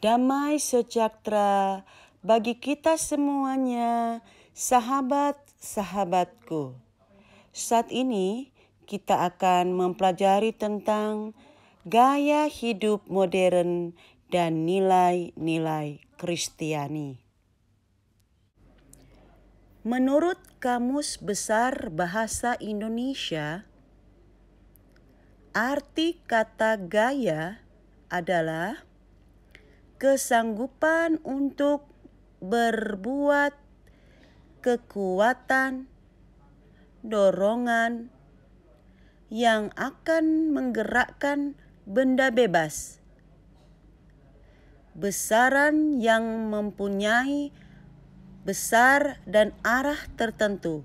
Damai sejahtera bagi kita semuanya, sahabat-sahabatku. Saat ini kita akan mempelajari tentang gaya hidup modern dan nilai-nilai Kristiani. Menurut Kamus Besar Bahasa Indonesia, arti kata gaya adalah kesanggupan untuk berbuat, kekuatan, dorongan yang akan menggerakkan benda bebas, besaran yang mempunyai besar dan arah tertentu,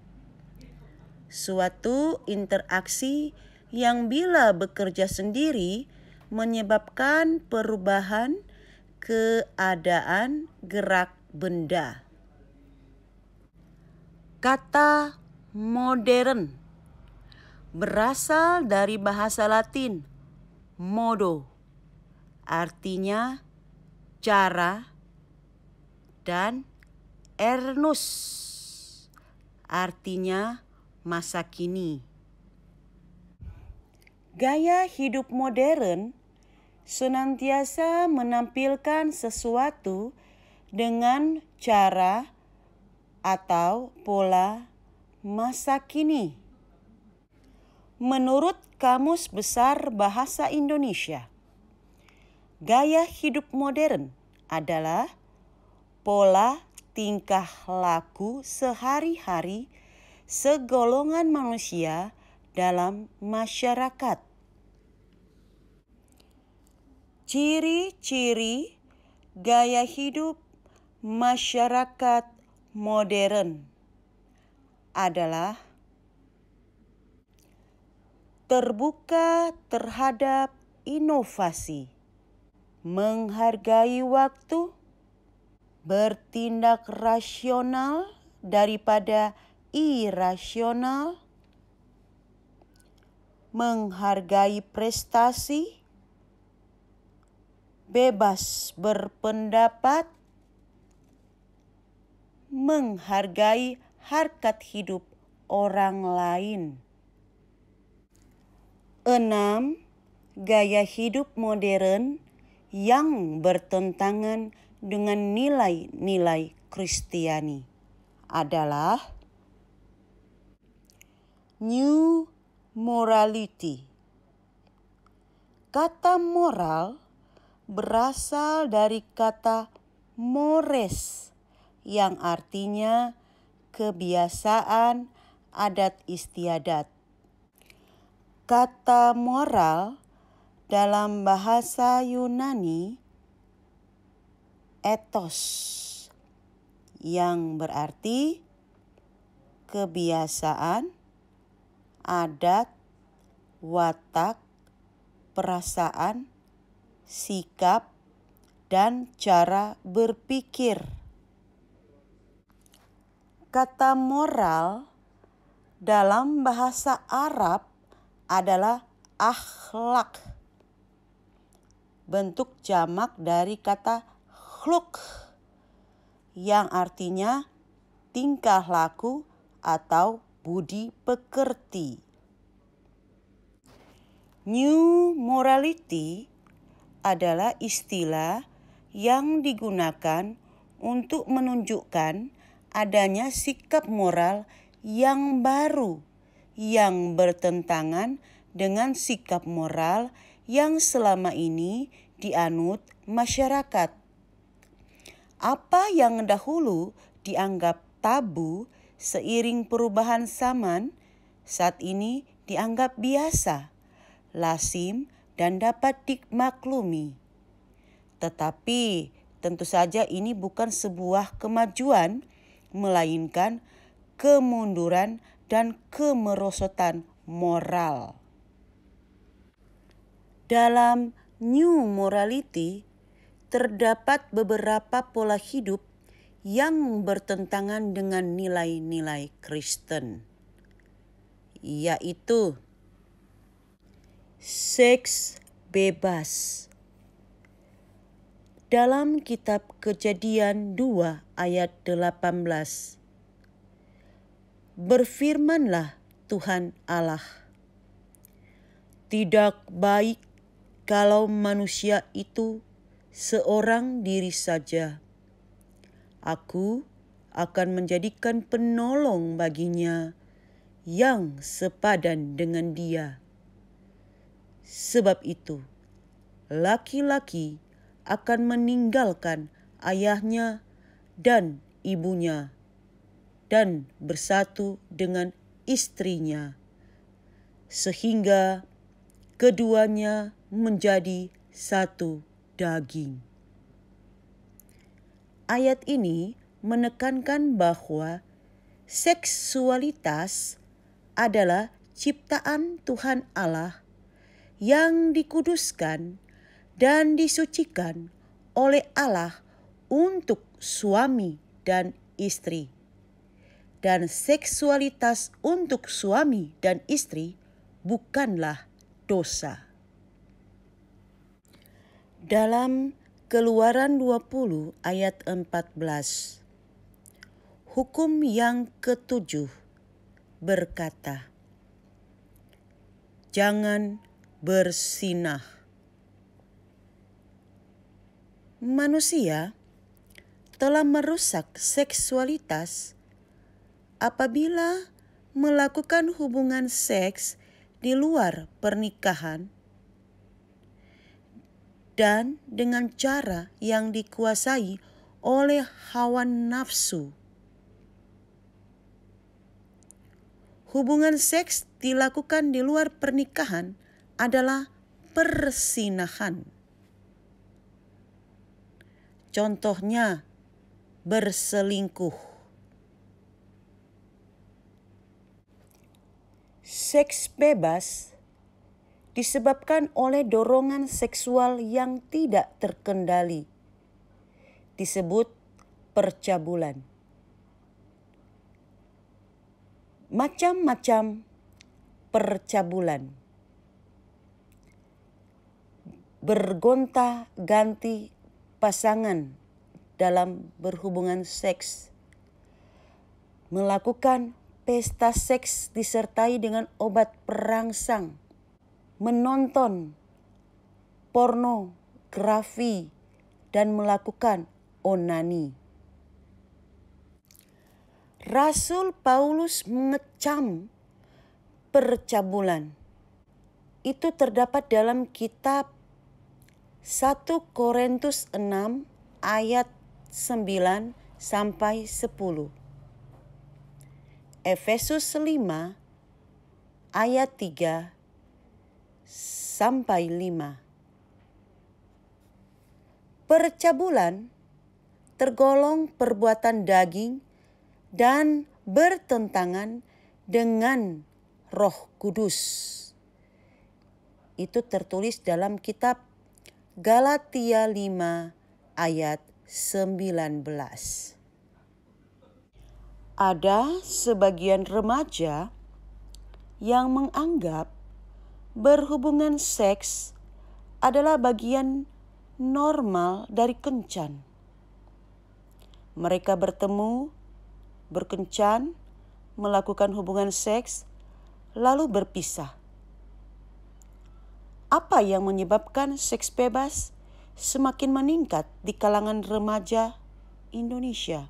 suatu interaksi yang bila bekerja sendiri menyebabkan perubahan keadaan gerak benda. Kata modern berasal dari bahasa Latin modo, artinya cara, dan ernus, artinya masa kini. Gaya hidup modern senantiasa menampilkan sesuatu dengan cara atau pola masa kini. Menurut Kamus Besar Bahasa Indonesia, gaya hidup modern adalah pola tingkah laku sehari-hari segolongan manusia dalam masyarakat. Ciri-ciri gaya hidup masyarakat modern adalah terbuka terhadap inovasi, menghargai waktu, bertindak rasional daripada irasional, menghargai prestasi, bebas berpendapat, menghargai harkat hidup orang lain. 6. Gaya hidup modern yang bertentangan dengan nilai-nilai Kristiani adalah new morality. Kata moral berasal dari kata mores yang artinya kebiasaan adat istiadat. Kata moral dalam bahasa Yunani ethos yang berarti kebiasaan, adat, watak, perasaan, sikap, dan cara berpikir. Kata moral dalam bahasa Arab adalah akhlak, bentuk jamak dari kata khuluq yang artinya tingkah laku atau budi pekerti. New morality adalah istilah yang digunakan untuk menunjukkan adanya sikap moral yang baru yang bertentangan dengan sikap moral yang selama ini dianut masyarakat. Apa yang dahulu dianggap tabu seiring perubahan zaman, saat ini dianggap biasa, lazim, dan dapat dimaklumi. Tetapi tentu saja ini bukan sebuah kemajuan, melainkan kemunduran dan kemerosotan moral. Dalam new morality terdapat beberapa pola hidup yang bertentangan dengan nilai-nilai Kristen, yaitu seks bebas, dalam kitab Kejadian 2 ayat 18. Berfirmanlah Tuhan Allah, tidak baik kalau manusia itu seorang diri saja. Aku akan menjadikan penolong baginya yang sepadan dengan dia. Sebab itu, laki-laki akan meninggalkan ayahnya dan ibunya dan bersatu dengan istrinya, sehingga keduanya menjadi satu daging. Ayat ini menekankan bahwa seksualitas adalah ciptaan Tuhan Allah yang dikuduskan dan disucikan oleh Allah untuk suami dan istri. Dan seksualitas untuk suami dan istri bukanlah dosa. Dalam Keluaran 20 ayat 14, hukum yang ketujuh berkata, jangan berzinah. Manusia telah merusak seksualitas apabila melakukan hubungan seks di luar pernikahan dan dengan cara yang dikuasai oleh hawa nafsu. Hubungan seks dilakukan di luar pernikahan adalah perzinahan. Contohnya, berselingkuh. Seks bebas disebabkan oleh dorongan seksual yang tidak terkendali. Disebut percabulan. Macam-macam percabulan. Bergonta-ganti pasangan dalam berhubungan seks. Melakukan pesta seks disertai dengan obat perangsang. Menonton pornografi dan melakukan onani. Rasul Paulus mengecam percabulan. Itu terdapat dalam kitab 1 Korintus 6 ayat 9 sampai 10. Efesus 5 ayat 3 sampai 5. Percabulan tergolong perbuatan daging dan bertentangan dengan Roh Kudus. Itu tertulis dalam kitab Galatia 5 ayat 19. Ada sebagian remaja yang menganggap berhubungan seks adalah bagian normal dari kencan. Mereka bertemu, berkencan, melakukan hubungan seks, lalu berpisah. Apa yang menyebabkan seks bebas semakin meningkat di kalangan remaja Indonesia?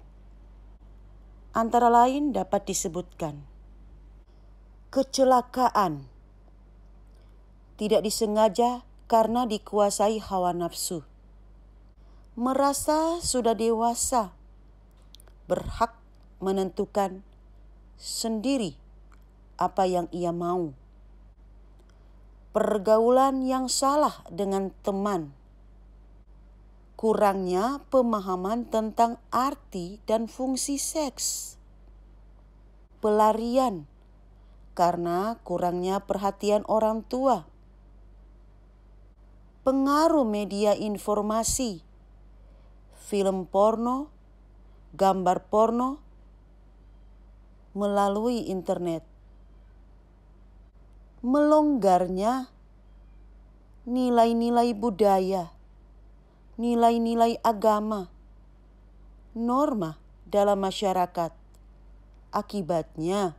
Antara lain dapat disebutkan kecelakaan, tidak disengaja karena dikuasai hawa nafsu, merasa sudah dewasa, berhak menentukan sendiri apa yang ia mau, pergaulan yang salah dengan teman, kurangnya pemahaman tentang arti dan fungsi seks, pelarian karena kurangnya perhatian orang tua, pengaruh media informasi, film porno, gambar porno melalui internet, melonggarnya nilai-nilai budaya, nilai-nilai agama, norma dalam masyarakat. Akibatnya,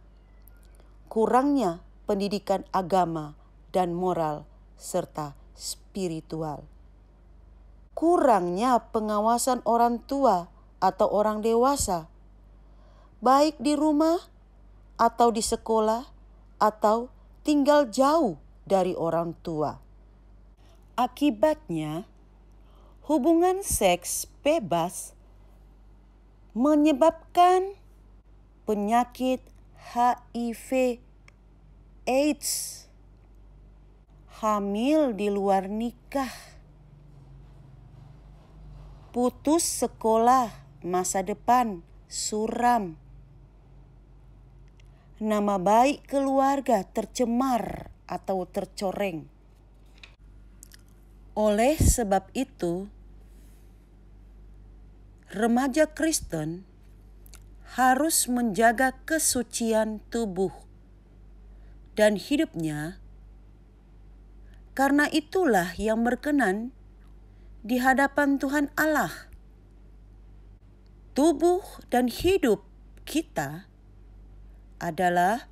kurangnya pendidikan agama dan moral serta spiritual. Kurangnya pengawasan orang tua atau orang dewasa, baik di rumah atau di sekolah atau tinggal jauh dari orang tua. Akibatnya, hubungan seks bebas menyebabkan penyakit HIV/AIDS, hamil di luar nikah, putus sekolah, masa depan suram, nama baik keluarga tercemar atau tercoreng. Oleh sebab itu, remaja Kristen harus menjaga kesucian tubuh dan hidupnya, karena itulah yang berkenan di hadapan Tuhan Allah. Tubuh dan hidup kita adalah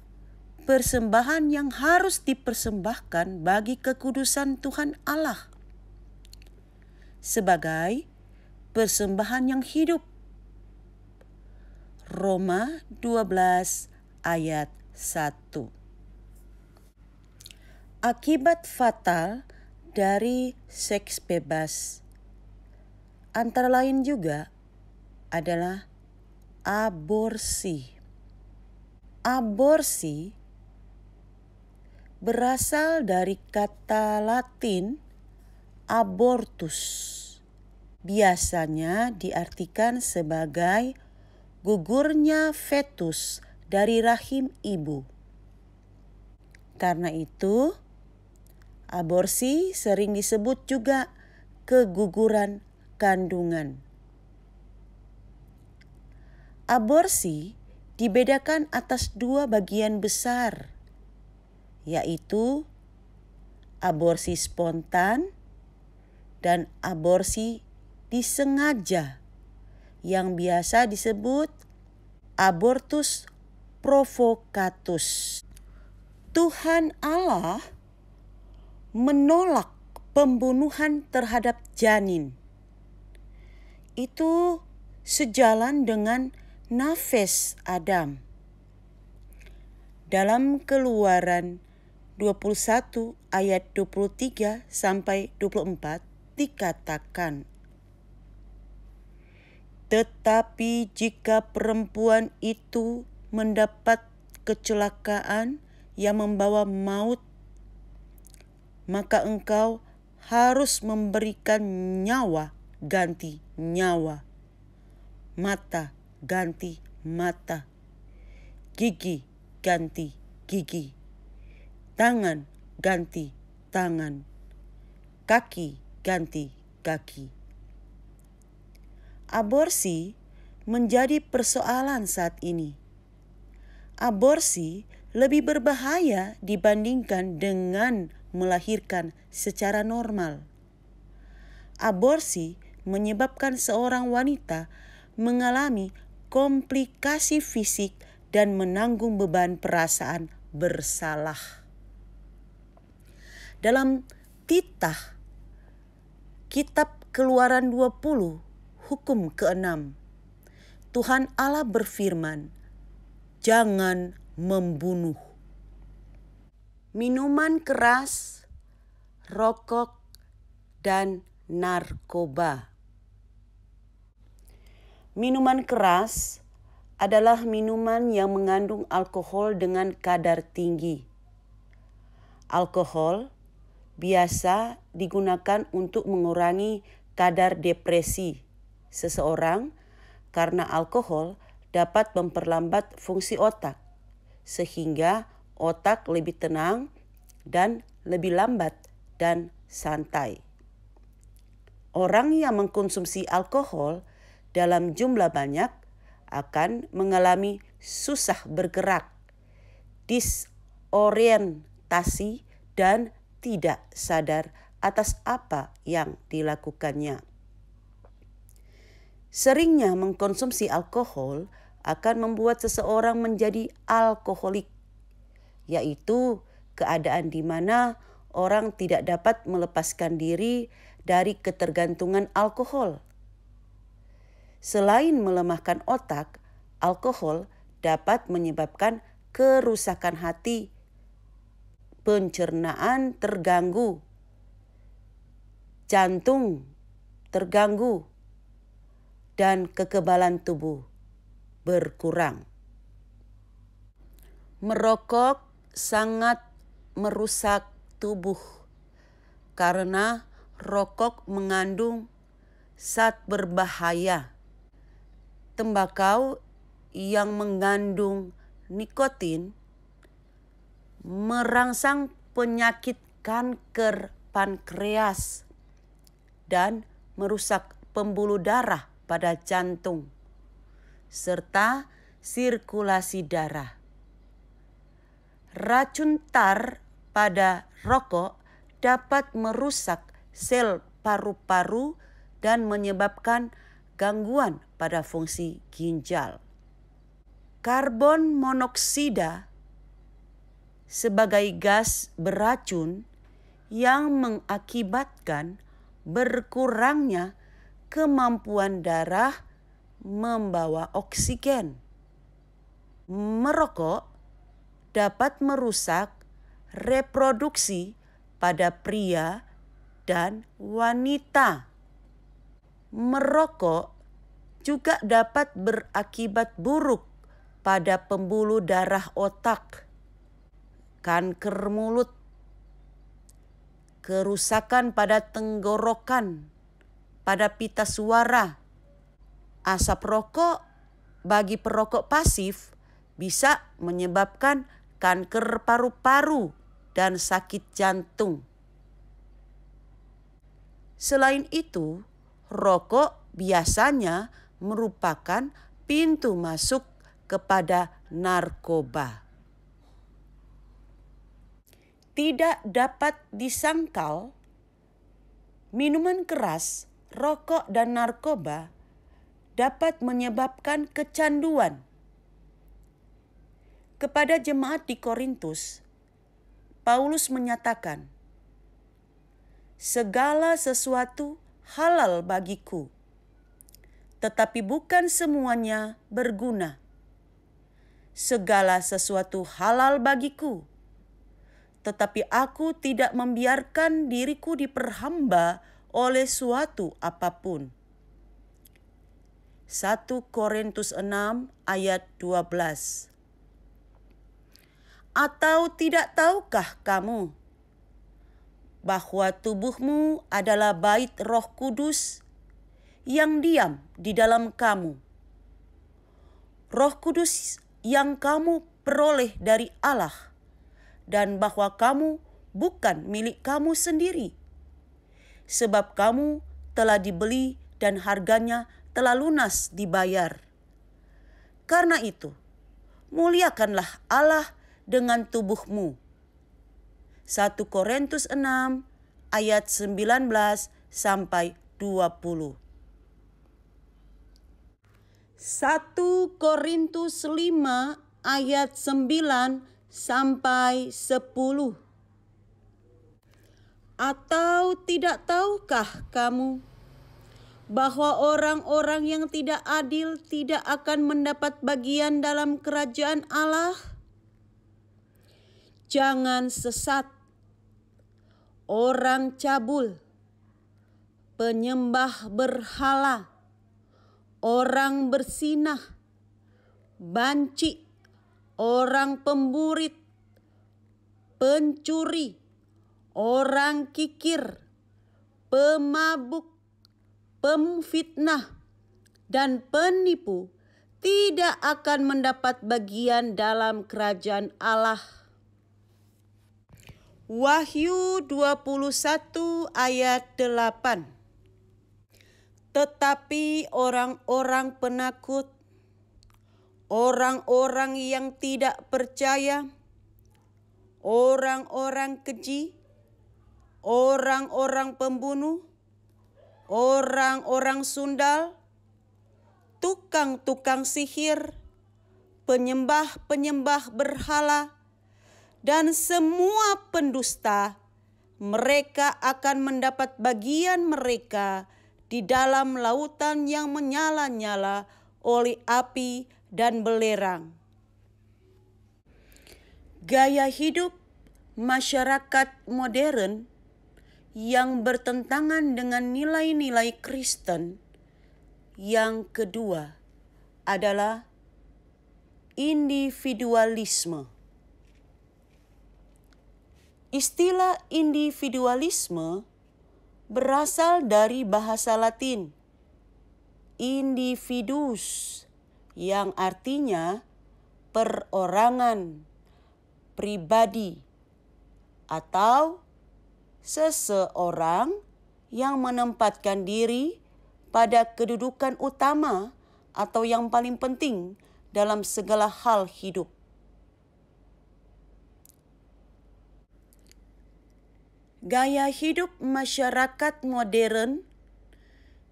persembahan yang harus dipersembahkan bagi kekudusan Tuhan Allah sebagai persembahan yang hidup. Roma 12 ayat 1. Akibat fatal dari seks bebas antara lain juga adalah aborsi. Aborsi berasal dari kata Latin abortus. Biasanya diartikan sebagai gugurnya fetus dari rahim ibu. Karena itu, aborsi sering disebut juga keguguran kandungan. Aborsi dibedakan atas dua bagian besar, yaitu aborsi spontan dan aborsi disengaja yang biasa disebut abortus provocatus. Tuhan Allah menolak pembunuhan terhadap janin. Itu sejalan dengan nafas Adam. Dalam Keluaran 21 ayat 23 sampai 24 dikatakan, tetapi jika perempuan itu mendapat kecelakaan yang membawa maut, maka engkau harus memberikan nyawa ganti nyawa, mata ganti mata, gigi ganti gigi, tangan ganti tangan, kaki ganti kaki. Aborsi menjadi persoalan saat ini. Aborsi lebih berbahaya dibandingkan dengan melahirkan secara normal. Aborsi menyebabkan seorang wanita mengalami komplikasi fisik dan menanggung beban perasaan bersalah. Dalam titah Kitab Keluaran 20, hukum ke-6, Tuhan Allah berfirman, jangan membunuh. Minuman keras, rokok, dan narkoba. Minuman keras adalah minuman yang mengandung alkohol dengan kadar tinggi. Alkohol biasa digunakan untuk mengurangi kadar depresi seseorang karena alkohol dapat memperlambat fungsi otak, sehingga otak lebih tenang dan lebih lambat dan santai. Orang yang mengkonsumsi alkohol dalam jumlah banyak akan mengalami susah bergerak, disorientasi, dan tidak sadar atas apa yang dilakukannya. Seringnya mengkonsumsi alkohol akan membuat seseorang menjadi alkoholik, yaitu keadaan di mana orang tidak dapat melepaskan diri dari ketergantungan alkohol. Selain melemahkan otak, alkohol dapat menyebabkan kerusakan hati, pencernaan terganggu, jantung terganggu, dan kekebalan tubuh berkurang. Merokok sangat merusak tubuh karena rokok mengandung zat berbahaya. Tembakau yang mengandung nikotin merangsang penyakit kanker pankreas dan merusak pembuluh darah pada jantung serta sirkulasi darah. Racun tar pada rokok dapat merusak sel paru-paru dan menyebabkan gangguan pada fungsi ginjal. Karbon monoksida sebagai gas beracun yang mengakibatkan berkurangnya kemampuan darah membawa oksigen. Merokok dapat merusak reproduksi pada pria dan wanita. Merokok juga dapat berakibat buruk pada pembuluh darah otak, kanker mulut, kerusakan pada tenggorokan, pada pita suara. Asap rokok bagi perokok pasif bisa menyebabkan kanker paru-paru dan sakit jantung. Selain itu, rokok biasanya merupakan pintu masuk kepada narkoba. Tidak dapat disangkal, minuman keras, rokok, dan narkoba dapat menyebabkan kecanduan. Kepada jemaat di Korintus, Paulus menyatakan, "Segala sesuatu halal bagiku, tetapi bukan semuanya berguna. Segala sesuatu halal bagiku, tetapi aku tidak membiarkan diriku diperhamba oleh suatu apapun." 1 Korintus 6 ayat 12. Atau tidak tahukah kamu bahwa tubuhmu adalah bait Roh Kudus yang diam di dalam kamu? Roh Kudus yang kamu peroleh dari Allah, dan bahwa kamu bukan milik kamu sendiri, sebab kamu telah dibeli dan harganya telah lunas dibayar. Karena itu, muliakanlah Allah dengan tubuhmu. 1 Korintus 6 ayat 19 sampai 20. 1 Korintus 5 ayat 9 sampai 10. Atau tidak tahukah kamu bahwa orang-orang yang tidak adil tidak akan mendapat bagian dalam kerajaan Allah? Jangan sesat. Orang cabul, penyembah berhala, orang bersinah, banci, orang pemburit, pencuri, orang kikir, pemabuk, pemfitnah, dan penipu tidak akan mendapat bagian dalam kerajaan Allah. Wahyu 21 ayat 8. Tetapi orang-orang penakut, orang-orang yang tidak percaya, orang-orang keji, orang-orang pembunuh, orang-orang sundal, tukang-tukang sihir, penyembah-penyembah berhala, dan semua pendusta, mereka akan mendapat bagian mereka di dalam lautan yang menyala-nyala oleh api dan belerang. Gaya hidup masyarakat modern yang bertentangan dengan nilai-nilai Kristen yang kedua adalah individualisme. Istilah individualisme berasal dari bahasa Latin individus yang artinya perorangan, pribadi, atau seseorang yang menempatkan diri pada kedudukan utama atau yang paling penting dalam segala hal hidup. Gaya hidup masyarakat modern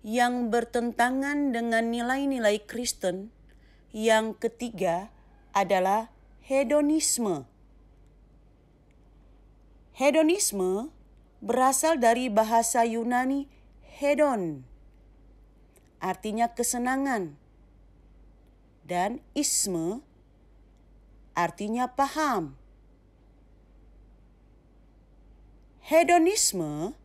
yang bertentangan dengan nilai-nilai Kristen yang ketiga adalah hedonisme. Hedonisme berasal dari bahasa Yunani hedon, artinya kesenangan, dan isme artinya paham. Hedonisme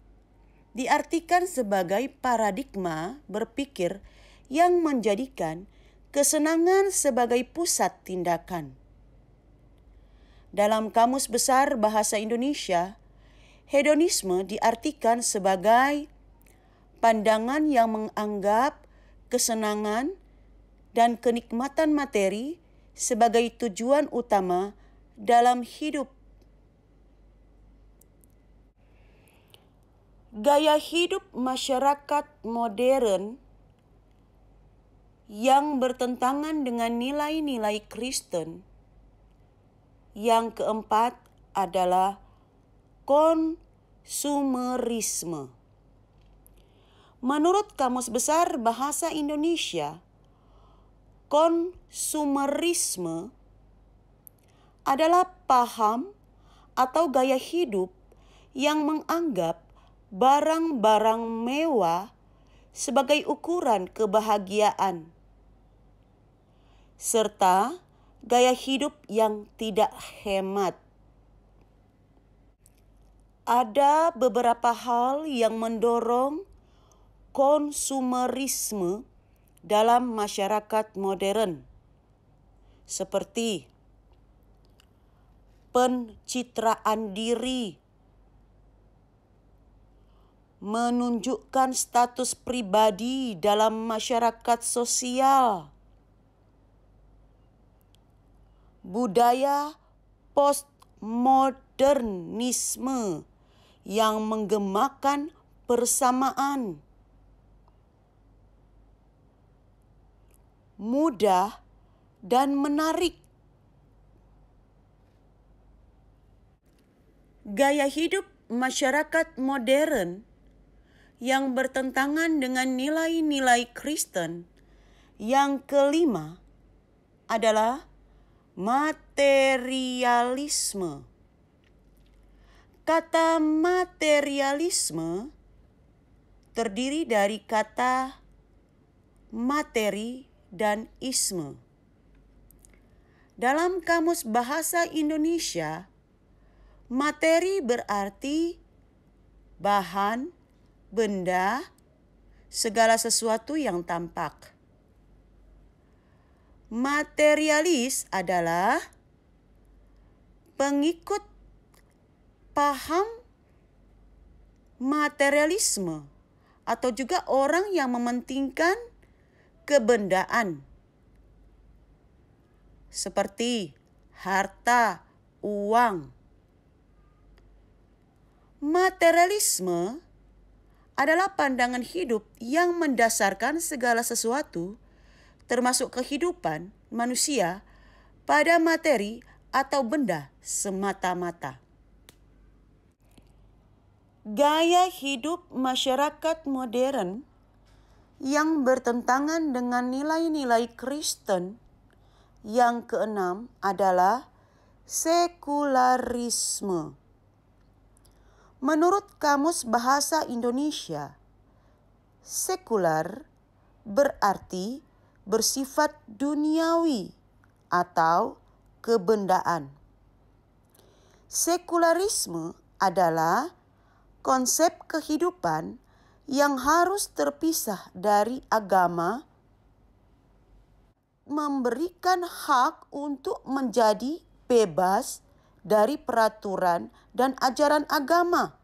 diartikan sebagai paradigma berpikir yang menjadikan kesenangan sebagai pusat tindakan. Dalam Kamus Besar Bahasa Indonesia, hedonisme diartikan sebagai pandangan yang menganggap kesenangan dan kenikmatan materi sebagai tujuan utama dalam hidup. Gaya hidup masyarakat modern yang bertentangan dengan nilai-nilai Kristen yang keempat adalah konsumerisme. Menurut Kamus Besar Bahasa Indonesia, konsumerisme adalah paham atau gaya hidup yang menganggap barang-barang mewah sebagai ukuran kebahagiaan, serta gaya hidup yang tidak hemat. Ada beberapa hal yang mendorong konsumerisme dalam masyarakat modern, seperti pencitraan diri, menunjukkan status pribadi dalam masyarakat sosial, budaya postmodernisme yang menggemakan persamaan, mudah dan menarik. Gaya hidup masyarakat modern yang bertentangan dengan nilai-nilai Kristen yang kelima adalah materialisme. Kata materialisme terdiri dari kata materi dan isme. Dalam Kamus Bahasa Indonesia, materi berarti bahan, benda, segala sesuatu yang tampak. Materialis adalah pengikut paham materialisme atau juga orang yang mementingkan kebendaan seperti harta, uang. Materialisme adalah pandangan hidup yang mendasarkan segala sesuatu termasuk kehidupan manusia pada materi atau benda semata-mata. Gaya hidup masyarakat modern yang bertentangan dengan nilai-nilai Kristen. Yang keenam adalah sekularisme. Menurut Kamus Bahasa Indonesia, sekular berarti bersifat duniawi atau kebendaan. Sekularisme adalah konsep kehidupan yang harus terpisah dari agama, memberikan hak untuk menjadi bebas dari peraturan dan ajaran agama.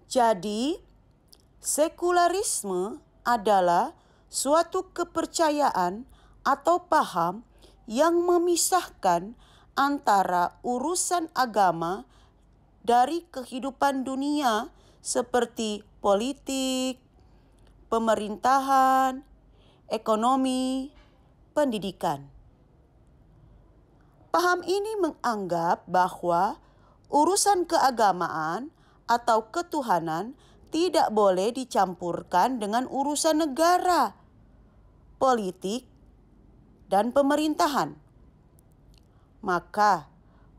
Jadi, sekularisme adalah suatu kepercayaan atau paham yang memisahkan antara urusan agama dari kehidupan dunia seperti politik, pemerintahan, ekonomi, pendidikan. Paham ini menganggap bahwa urusan keagamaan atau ketuhanan tidak boleh dicampurkan dengan urusan negara, politik, dan pemerintahan. Maka,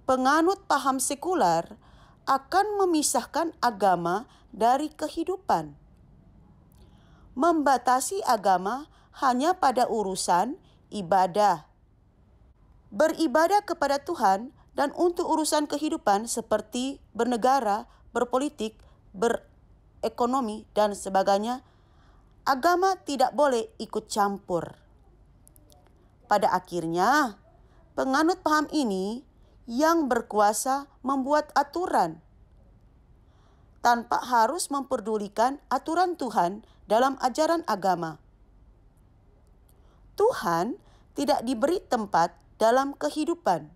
penganut paham sekular akan memisahkan agama dari kehidupan, membatasi agama hanya pada urusan ibadah, beribadah kepada Tuhan, dan untuk urusan kehidupan seperti bernegara, berpolitik, berekonomi, dan sebagainya, agama tidak boleh ikut campur. Pada akhirnya, penganut paham ini yang berkuasa membuat aturan tanpa harus memperdulikan aturan Tuhan dalam ajaran agama. Tuhan tidak diberi tempat dalam kehidupan.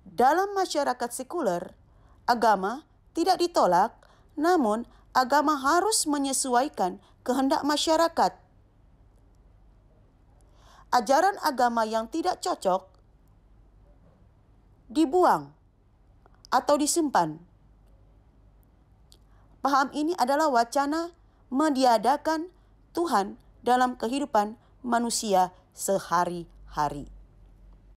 Dalam masyarakat sekuler, agama tidak ditolak, namun agama harus menyesuaikan kehendak masyarakat. Ajaran agama yang tidak cocok dibuang atau disimpan. Paham ini adalah wacana meniadakan Tuhan dalam kehidupan manusia sehari-hari.